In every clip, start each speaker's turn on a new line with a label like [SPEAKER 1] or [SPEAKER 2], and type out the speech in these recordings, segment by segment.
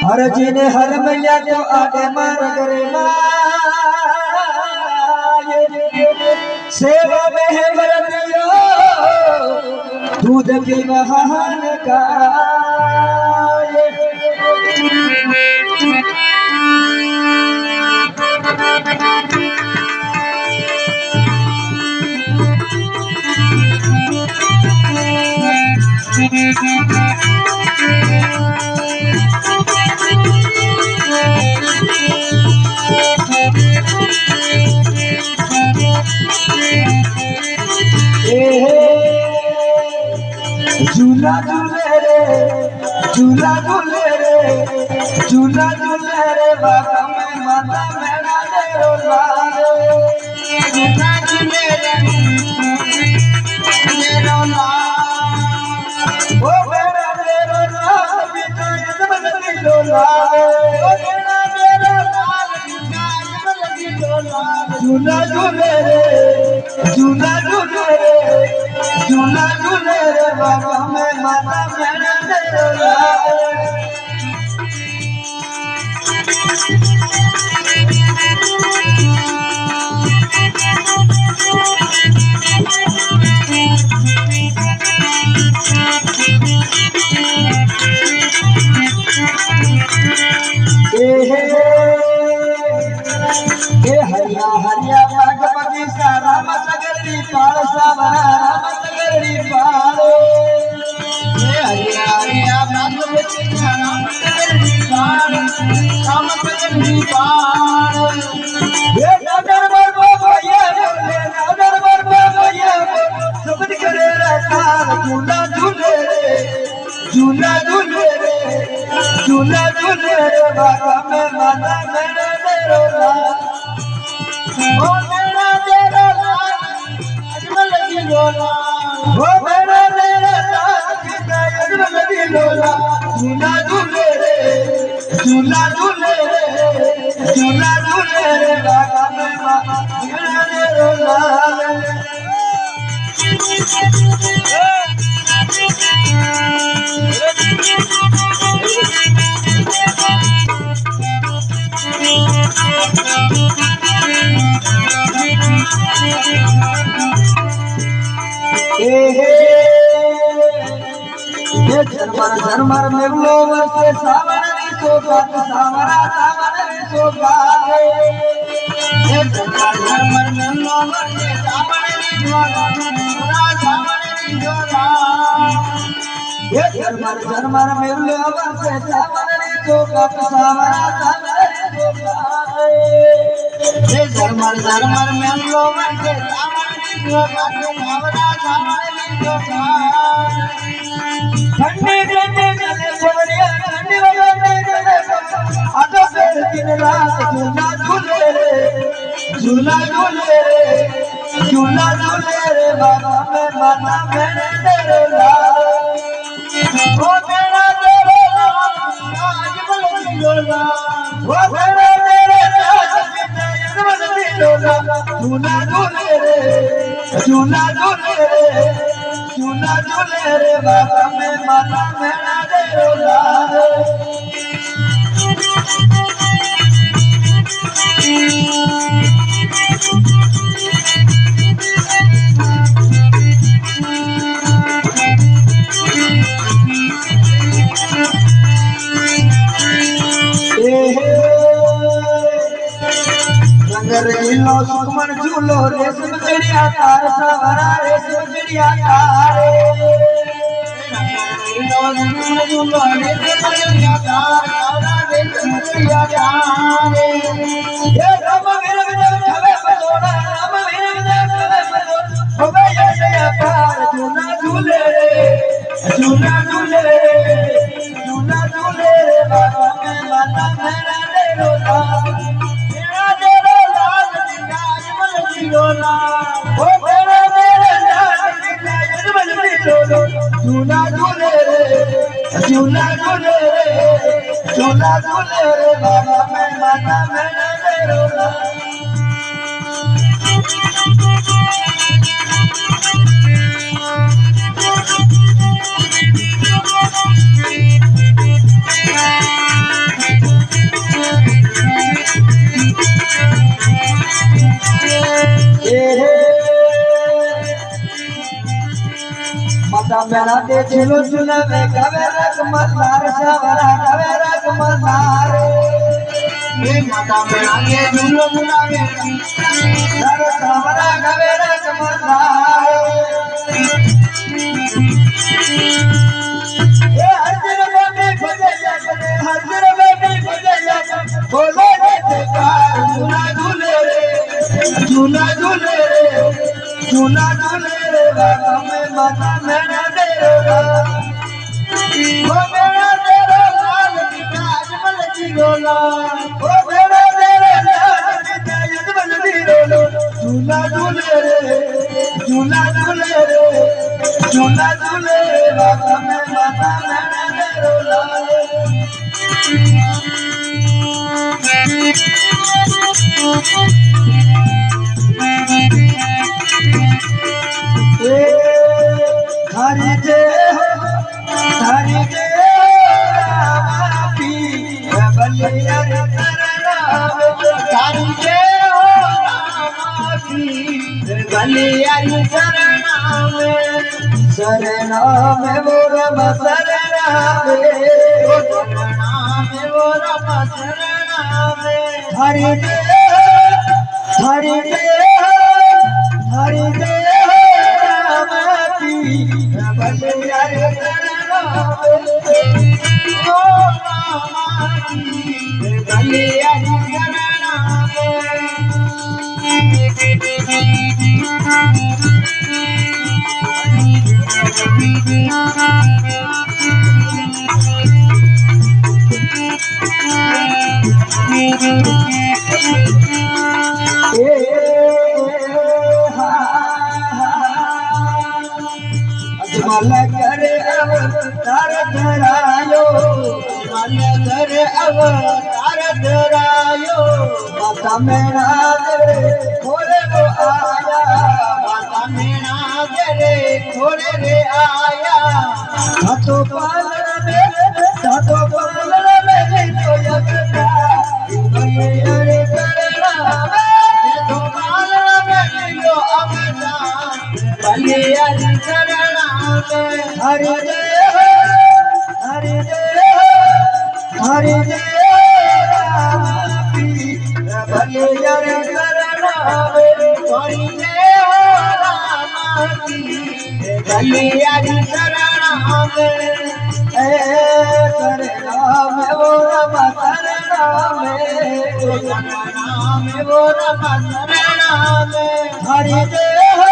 [SPEAKER 1] हर जिने हर मैया तो आगे मार करे सेवा में है बरतियो दूध की महान का झूला झूले रे झूला झूले रे झूला झूले रे बाबा मैं माता मेरा देरो लारे झूला झूले रे देरो लारे ओ मेरा देरो लाल बिना जन्म लगी लारे ओ मेरा देरो लाल बिना जन्म लगी लारे झूला झूले रे झूला झूले रे झूला झूले रे बाबा मैं माता मेरा देरो लारे हरिया हरिया बाग बगीचा राम सगरी पाल सावरा राम सगरी पाल हरिया हरिया बाग बगीचा राम सगरी पाल राम सगरी पाल ये नगर बरबो भैया बोले नगर बरबो भैया सबद करे रखाल झूला झूले रे झूला झूले रे झूला झूले रे बाबा मैं माता मेरे देरो लाल ओ मेरा देरो लाल अजमल की लोला ओ मेरा देरो लाल अजमल की लोला झूला झूले रे झूला झूले रे झूला झूले रे बाबा मैं माता मेरा देरो लाल झरमर झरमर मेघलो वर्षे सावरी सोगात सावरा सावरी सोगात झरमर झरमर मेघलो वर्षे सावरी सोगात सावरा सावरी सोगात झरमर झरमर मेघलो वर्षे सावरी सोगात सावरा सावरी सोगात झरमर झरमर मेघलो वर्षे सावरी सोगात सावरा सावरी सोगात ठंडी ठंडी चले छोरिया ठंडी बजाते चले आधो पेड़ दिन रात झूला झूले रे झूला झूले रे झूला झूले रे बाबा मैं माता मेरे देरो लाल ओ मेरा देरो लाल अजमल की लोला ओ मेरा देरो लाल अजमल की लोला झूला झूले रे झूला झूले रे झूला झूले रे बाबा मैं माता मेरा देरो लाल रंगीलो सुमन झूलो रेशम चिड़िया तार सवरा रेशम चिड़िया तारे रंगीलो झूलो रेशम चिड़िया तार सवरा रेशम चिड़िया तारे ये राम वीर विजय छवे बलोड़ा राम वीर विजय छवे बलोड़ा हो गया ये अपार झूला झूले रे झूला झूले रे झूला झूले रे बाबा मैं माता मेरा देरो लाल लोला ओ मेरे मेरे झूला झूले रे झूला झूले रे झूला झूले रे बाबा मैं माता मेरा देरो लाल माता मेरा दे झूलो झूले में कवे रख मतार सावरा कवे रख मतार ये माता मेरा दे झूलो झूले में दर सावरा कवे रख मतार ये हजर में खुदे हजर में खुदे बोलो जयकार झूला झूले रे झूला झूले रे झूला झूले रे बाबा में माता मेरा तेरो वो मेरा तेरो लाल आज मन जी रोला वो मेरा तेरो लाल आज मन जी रोलो झूला झूले रे झूला झूले रे झूला झूले रे बाबा में माता मेरा तेरो लाल हरि जय हो रामापी बलिया शरण हरि जय हो रामापी बलिया शरण में वो रम शरण में वो रम शरण में हरि जय हरि जय हरि जय बलिया शरण ओ बलिया मन करे अवतार धरायो मन करे अवतार धरायो माता मेरा दे खोले वो आया माता मेरा दे खोले रे आया हाथों पालन में तो यकता बलिया करना तो पालन में लो अवता बलिया करना हरि जय हो हरि जय हो हरि जय रामापी बलिया शरण हरि जय हो रामापी बलिया शरण करे राम वो रम शरण में वो रम शरण हरि जय हो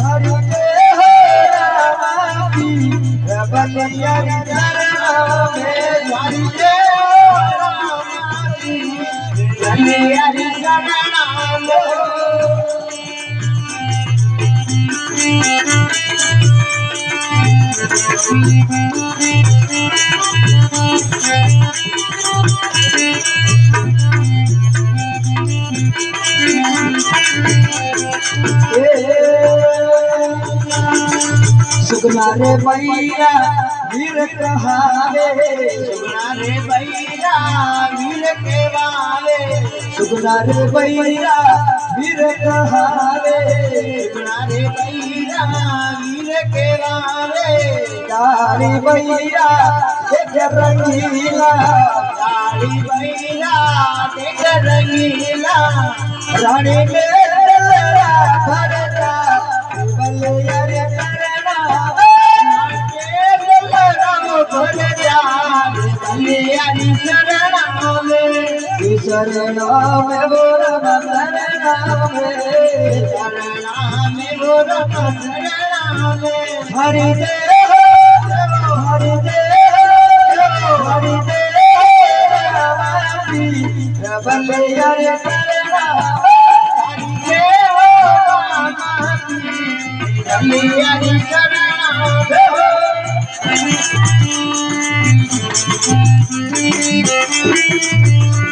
[SPEAKER 1] हरि जय हो बलिया शरण हरि जय हो बलिया शरण सुगना रे भैया वीर कहावे सुगना रे भैया वीर के वाले सुगना रे भैया वीर कहावे सुगना रे भैया वीर के वाले दाढ़ी भैया देख रंगीला दाढ़ी भैया देख रंगीला रानी मेरा भरता बलिया शरण में वो रम शरण में वो रम शरण हरि जय हो हरि जय हो हरि जय रामापी बलिया शरण हरि जय हो रामापी बलिया